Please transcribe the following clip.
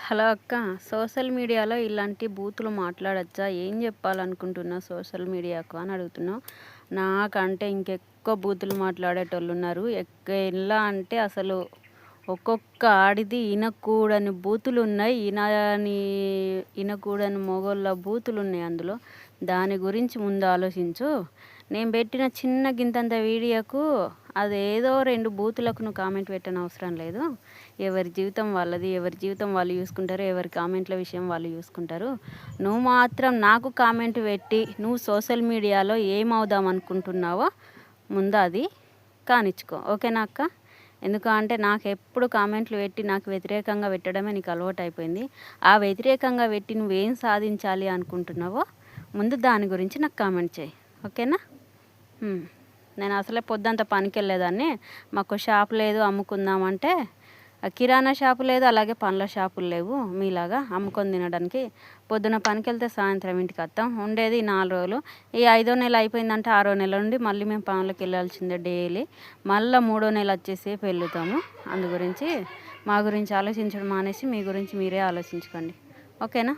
Hello అక్క, social మీడియాలో ఇలాంటి బూతులు మాట్లాడొచ్చా? ఏం చెప్పాలనుకుంటున్నావు సోషల్ మీడియాకు అని అడుగుతున్నావు. నాకంటే ఇంకెక్కువ బూతులు మాట్లాడేటోళ్ళున్నారు. ఎలా అంటే అసలు ఒక్కొక్క ఆడిది ఇనకూడని బూతులున్నాయి. ఇనకూడని మొగోళ్ళ బూతులున్నాయి అందులో. దాని గురించి ముందు ఆలోచించు. నేను పెట్టిన చిన్న గింతంత వీడియోకు అదేదో 2 బూతులకు నువ్వు కామెంట్ పెట్టనవసరం లేదు. ఎవరి జీవితం వాళ్ళది. ఎవరి జీవితం వాళ్ళు చూసుకుంటారు. ఎవరి కామెంట్ల విషయం వాళ్ళు చూసుకుంటారు. నువ్వు మాత్రం నాకు కామెంట్ పెట్టి నువ్వు సోషల్ మీడియాలో ఏమవుదాం అనుకుంటున్నావో ముందు అది కానిచ్చుకో. ఓకేనా అక్క? ఎందుకంటే నాకు ఎప్పుడు కామెంట్లు పెట్టి నాకు వ్యతిరేకంగా పెట్టడమే నీకు అలవాటు అయిపోయింది. ఆ వ్యతిరేకంగా పెట్టి నువ్వేం సాధించాలి అనుకుంటున్నావో ముందు దాని గురించి నాకు కామెంట్ చేయి. ఓకేనా? నేను అసలే పొద్దంతా పనికి వెళ్ళేదాన్ని. మాకు షాప్ లేదు అమ్ముకుందామంటే, కిరాణా షాపు లేదు, అలాగే పండ్ల షాపులు లేవు మీలాగా అమ్ముకొని తినడానికి. పొద్దున పనికి వెళ్తే సాయంత్రం ఇంటికి వస్తాం. ఉండేది 4 రోజులు. ఈ 5వ నెల అయిపోయిందంటే 6వ నెల నుండి మళ్ళీ మేము పనులకు వెళ్ళాల్సిందే డైలీ. మళ్ళీ 3వ నెల వచ్చేసేపు వెళ్తాము. అందు గురించి మా గురించి ఆలోచించడం మానేసి మీ గురించి మీరే ఆలోచించుకోండి. ఓకేనా?